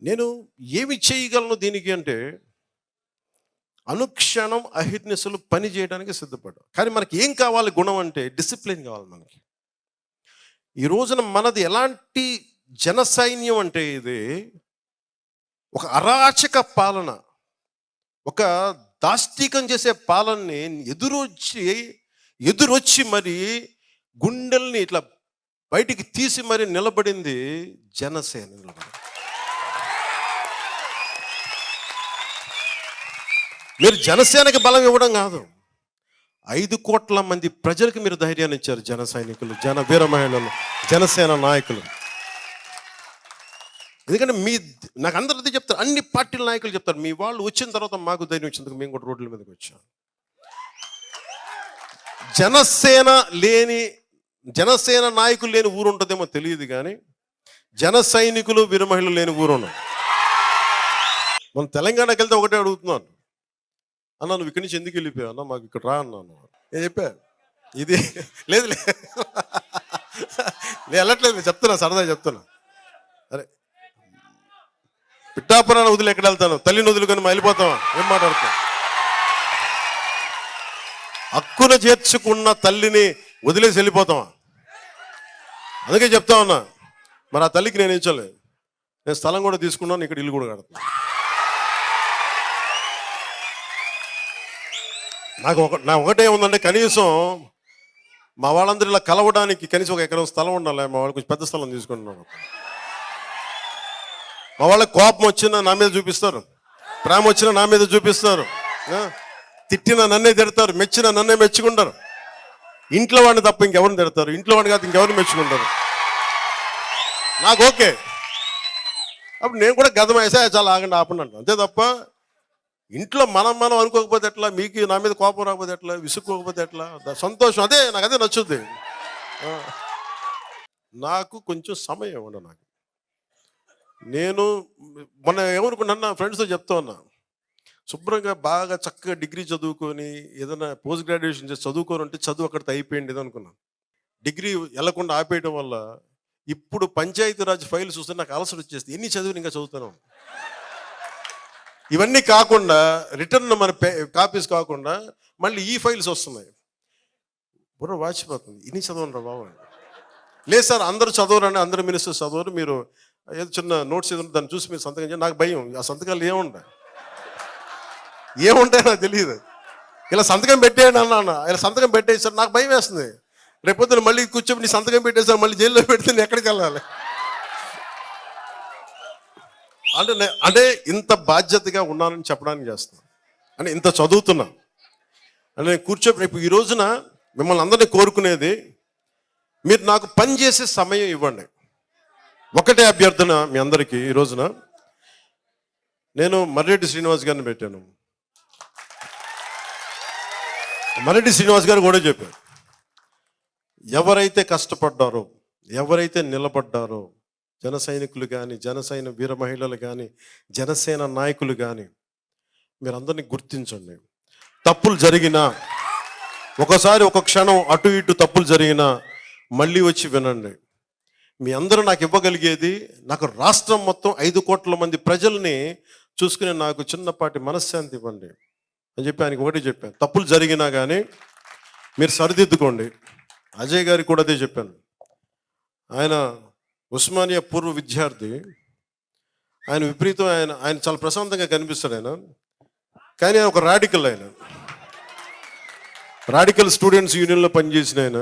నేను ఏమి చేయగలను దీనికి అంటే, అనుక్షణం అహిర్నిశలు పని చేయడానికి సిద్ధపడ్డా. కానీ మనకి ఏం కావాలి గుణం అంటే డిసిప్లిన్ కావాలి మనకి. ఈ రోజున మనది ఎలాంటి జనసైన్యం అంటే ఇది ఒక అరాచక పాలన, ఒక దాష్టీకం చేసే పాలనని ఎదురొచ్చి మరి గుండెల్ని ఇట్లా బయటికి తీసి మరి నిలబడింది జనసేన. మీరు జనసేనకి బలం ఇవ్వడం కాదు, 5 కోట్ల మంది ప్రజలకు మీరు ధైర్యాన్ని ఇచ్చారు. జన సైనికులు, జన వీర మహిళలు, జనసేన నాయకులు. ఎందుకంటే నాకు అందరిది చెప్తారు, అన్ని పార్టీల నాయకులు చెప్తారు, మీ వాళ్ళు వచ్చిన తర్వాత మాకు ధైర్యం వచ్చినందుకు మేము కూడా రోడ్ల మీదకి వచ్చాం. జనసేన నాయకులు లేని ఊరు ఉంటుందేమో తెలియదు, కానీ జన సైనికులు వీర మహిళలు లేని ఊరు ఉన్నాం. మనం తెలంగాణకి వెళ్తే ఒకటే అడుగుతున్నాను, అన్నా నువ్వు ఇక్కడి నుంచి ఎందుకు వెళ్ళిపోయావు అన్న, మాకు ఇక్కడ రా అన్నాను. నేను చెప్పా ఇది లేదు నేను వెళ్ళట్లేదు, చెప్తున్నా, సరదా చెప్తున్నా. అరే పిఠాపురాన్ని వదిలి ఎక్కడ వెళ్తాను, తల్లిని వదులుకొని వెళ్ళిపోతావా, ఏం మాట్లాడుతావు? హక్కున చేర్చుకున్న తల్లిని వదిలేసి వెళ్ళిపోతావా? అందుకే చెప్తా ఉన్నా, మరి ఆ తల్లికి నేను ఇచ్చలేదు, నేను స్థలం కూడా తీసుకున్నాను, ఇక్కడ ఇల్లు కూడా కడతాను. నా ఒకటే ఉందంటే, కనీసం మా వాళ్ళందరూ ఇలా కలవడానికి కనీసం 1 ఎకరం స్థలం ఉండాలి. మా వాళ్ళు కొంచెం పెద్ద స్థలం తీసుకుంటున్నాను. మా వాళ్ళకి కోపం వచ్చినా నా మీద చూపిస్తారు, ప్రేమ వచ్చినా నా మీద చూపిస్తారు, తిట్టినా నన్నే తిడతారు, మెచ్చినా నన్నే మెచ్చుకుంటారు. ఇంట్లో వాడిని తప్ప ఇంకెవరిని తిడతారు, ఇంట్లో వాడిని కాదు ఇంకెవరిని మెచ్చుకుంటారు. నాకు ఓకే. అప్పుడు నేను కూడా గతం వేసా, చాలా ఆగండి ఆపండి అంట, అంతే తప్ప ఇంట్లో మనం అనుకోకపోతే ఎట్లా, మీకు నా మీద కోపం రాకపోతే ఎట్లా, విసుక్కోకపోతే ఎట్లా, సంతోషం, నాకు అదే నచ్చుద్ది. నాకు కొంచెం సమయం ఇవ్వండి. నేను మొన్న ఏమనుకున్నా, ఫ్రెండ్స్తో చెప్తా ఉన్నా, శుభ్రంగా బాగా చక్కగా డిగ్రీ చదువుకొని ఏదైనా పోస్ట్ గ్రాడ్యుయేషన్ చేసి చదువుకొని ఉంటే చదువు అక్కడితో అయిపోయింది అనుకున్నాను. డిగ్రీ వెళ్ళకుండా ఆపేయడం వల్ల ఇప్పుడు పంచాయతీరాజ్ ఫైల్ చూస్తే నాకు అలసట వచ్చేస్తుంది. ఎన్ని చదువుని ఇంకా చదువుతాను. ఇవన్నీ కాకుండా రిటర్న్ మన కాపీస్ కాకుండా మళ్ళీ ఈ ఫైల్స్ వస్తున్నాయి. బుర్ర వాచిపోతుంది, ఇన్ని చదవను బాబు. లేదు సార్, అందరూ చదవరండి, అందరు మినిస్టర్స్ చదవరు, మీరు ఏదో చిన్న నోట్స్ ఏదో దాన్ని చూసి మీరు సంతకం చేయండి. నాకు భయం, ఆ సంతకాలు ఏముంటాయి నాకు తెలియదు. ఇలా సంతకం పెట్టేయండి అన్నా, ఇలా సంతకం పెట్టేసారు, నాకు భయం వేస్తుంది. రేపొద్దున మళ్ళీ కూర్చొని నీ సంతకం పెట్టేసారు, మళ్ళీ జైల్లో పెడితే నేను ఎక్కడికి వెళ్ళాలి? అంటే ఇంత బాధ్యతగా ఉన్నానని చెప్పడానికి చేస్తున్నాను, అంటే ఇంత చదువుతున్నా అంటే నేను రేపు ఈ రోజున మిమ్మల్ని అందరినీ కోరుకునేది, మీరు నాకు పని చేసే సమయం ఇవ్వండి. ఒకటే అభ్యర్థన మీ అందరికీ. ఈ రోజున నేను మర్రెడ్డి శ్రీనివాస్ గారిని పెట్టాను. మర్రెడ్డి శ్రీనివాస్ గారు కూడా చెప్పారు, ఎవరైతే కష్టపడ్డారో, ఎవరైతే నిలబడ్డారో, జన సైనికులు కానీ, జనసైన వీర మహిళలు కానీ, జనసేన నాయకులు కానీ, మీరందరినీ గుర్తించండి. తప్పులు జరిగినా, ఒకసారి ఒక క్షణం అటు ఇటు తప్పులు జరిగినా మళ్ళీ వచ్చి వినండి. మీ అందరూ నాకు ఇవ్వగలిగేది, నాకు రాష్ట్రం మొత్తం 5 కోట్ల మంది ప్రజల్ని చూసుకుని నాకు చిన్నపాటి మనశ్శాంతి ఇవ్వండి అని చెప్పి ఆయనకి ఒకటి చెప్పాను. తప్పులు జరిగినా కానీ మీరు సరిదిద్దుకోండి. అజయ్ గారికి కూడా అదే చెప్పాను. ఆయన ఉస్మానియా పూర్వ విద్యార్థి, ఆయన విపరీతం, ఆయన చాలా ప్రశాంతంగా కనిపిస్తాడు ఆయన, కానీ ఆయన ఒక రాడికల్ స్టూడెంట్స్ యూనియన్లో పనిచేసిన ఆయన,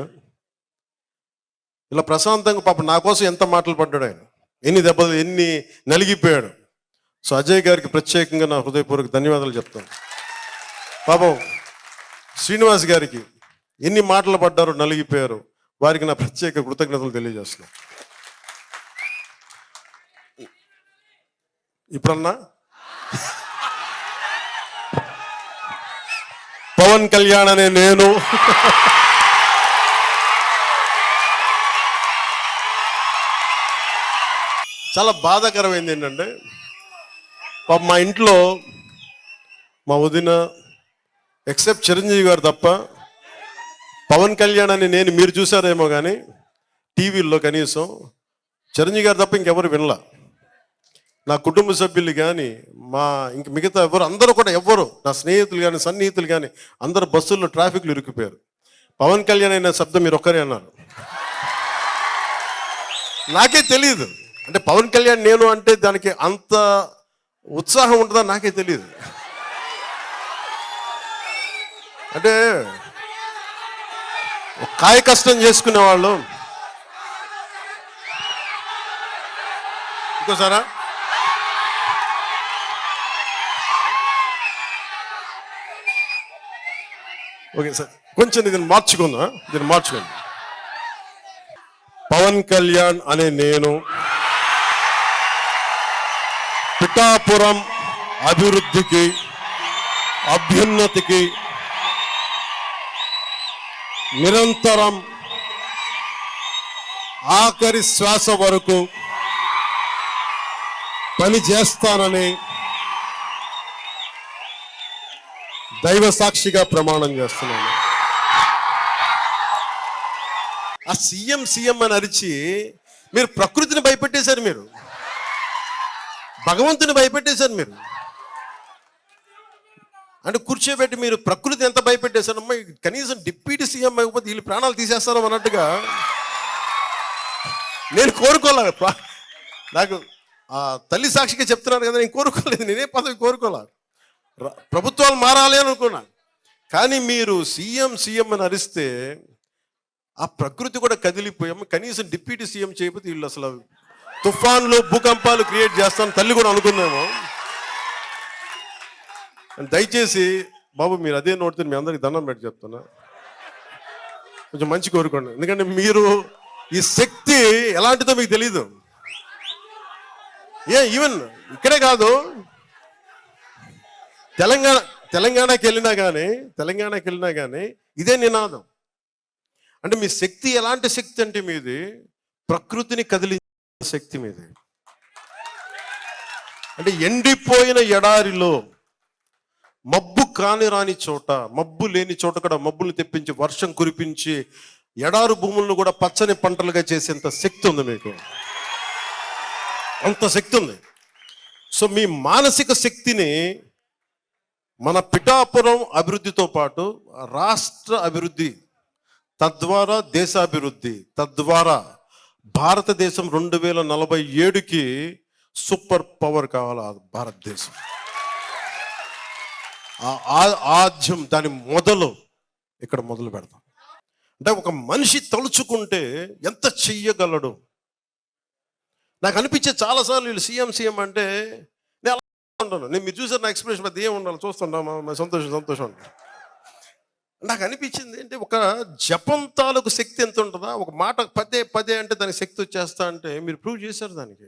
ఇలా ప్రశాంతంగా పాపం నా కోసం ఎంత మాటలు పడ్డాడు ఆయన, ఎన్ని దెబ్బలు, ఎన్ని నలిగిపోయాడు. సో అజయ్ గారికి ప్రత్యేకంగా నా హృదయపూర్వక ధన్యవాదాలు చెప్తాను. పాపం శ్రీనివాస్ గారికి ఎన్ని మాటలు పడ్డారో, నలిగిపోయారు, వారికి నా ప్రత్యేక కృతజ్ఞతలు తెలియజేస్తున్నాను. ఇప్పుడన్నా పవన్ కళ్యాణ్ అనే నేను చాలా బాధాకరమైంది ఏంటంటే, పాప మా ఇంట్లో మా వదిన ఎక్సెప్ట్ చిరంజీవి గారు తప్ప, పవన్ కళ్యాణ్ అని నేను మీరు చూసారేమో కానీ టీవీల్లో కనీసం చిరంజీవి గారు తప్ప ఇంకెవరు వినలా. నా కుటుంబ సభ్యులు కానీ మా ఇంక మిగతా ఎవరు అందరూ కూడా ఎవ్వరు నా స్నేహితులు కానీ సన్నిహితులు కానీ అందరు బస్సుల్లో ట్రాఫిక్లు ఇరుక్కుపోయారు. పవన్ కళ్యాణ్ అయిన శబ్దం మీరు ఒక్కరే అన్నారు. నాకే తెలియదు అంటే పవన్ కళ్యాణ్ నేను అంటే దానికి అంత ఉత్సాహం ఉంటుందా నాకే తెలియదు. అంటే కాయ కష్టం చేసుకునే వాళ్ళు ఇంకోసారా ఓకే సార్ కొంచెం దీన్ని మార్చుకుందాం. పవన్ కళ్యాణ్ అనే నేను పిఠాపురం అభివృద్ధికి అభ్యున్నతికి నిరంతరం ఆఖరి శ్వాస వరకు పని చేస్తానని దైవ సాక్షిగా ప్రమాణం చేస్తున్నాను. ఆ సీఎం అని అరిచి మీరు ప్రకృతిని భయపెట్టేశారు, మీరు భగవంతుని భయపెట్టేశారు. మీరు అంటే కూర్చోబెట్టి మీరు ప్రకృతి ఎంత భయపెట్టేశారమ్మా, కనీసం డిప్యూటీ సీఎం అయిపోతే వీళ్ళు ప్రాణాలు తీసేస్తారో అన్నట్టుగా నేను కోరుకోలే. నాకు ఆ తల్లి సాక్షిగా చెప్తున్నారు కదా, నేను కోరుకోలేదు, నేనే పదవి కోరుకోలే. ప్రభుత్వాలు మారాలి అని అనుకున్నా. కానీ మీరు సీఎం అని అరిస్తే ఆ ప్రకృతి కూడా కదిలిపోయాము. కనీసం డిప్యూటీ సీఎం చేయకపోతే వీళ్ళు అసలు తుఫాన్లు భూకంపాలు క్రియేట్ చేస్తాను తల్లి కూడా అనుకున్నాము. దయచేసి బాబు మీరు అదే నోటితో మీ అందరికి దండం పెట్టి చెప్తున్నా, కొంచెం మంచి కోరుకోండి. ఎందుకంటే మీరు ఈ శక్తి ఎలాంటిదో మీకు తెలీదు. ఈవెన్ ఇక్కడే కాదు, తెలంగాణకి వెళ్ళినా కానీ ఇదే నినాదం. అంటే మీ శక్తి ఎలాంటి శక్తి అంటే మీది ప్రకృతిని కదిలించే శక్తి మీది. అంటే ఎండిపోయిన ఎడారిలో మబ్బు రాని చోట, మబ్బు లేని చోట కూడా మబ్బులు తెప్పించి వర్షం కురిపించి ఎడారు భూములను కూడా పచ్చని పంటలుగా చేసేంత శక్తి ఉంది మీకు, అంత శక్తి ఉంది. సో మీ మానసిక శక్తిని మన పిఠాపురం అభివృద్ధితో పాటు రాష్ట్ర అభివృద్ధి, తద్వారా దేశాభివృద్ధి, తద్వారా భారతదేశం 2047కి సూపర్ పవర్ కావాలి భారతదేశం. ఆద్యం దాని ఇక్కడ మొదలు పెడతాం. అంటే ఒక మనిషి తలుచుకుంటే ఎంత చెయ్యగలడు. నాకు అనిపించే చాలాసార్లు వీళ్ళు సీఎం అంటే నేను అలా ఉంటాను. నేను మీరు చూసారు నా ఎక్స్ప్రెషన్ పెద్ద ఏం ఉండాలి చూస్తుంటా, సంతోషం. నాకు అనిపించింది అంటే ఒక జపం తాలూకు శక్తి ఎంత ఉంటుందా, ఒక మాట పదే అంటే దానికి శక్తి వచ్చేస్తా అంటే మీరు ప్రూవ్ చేశారు దానికి.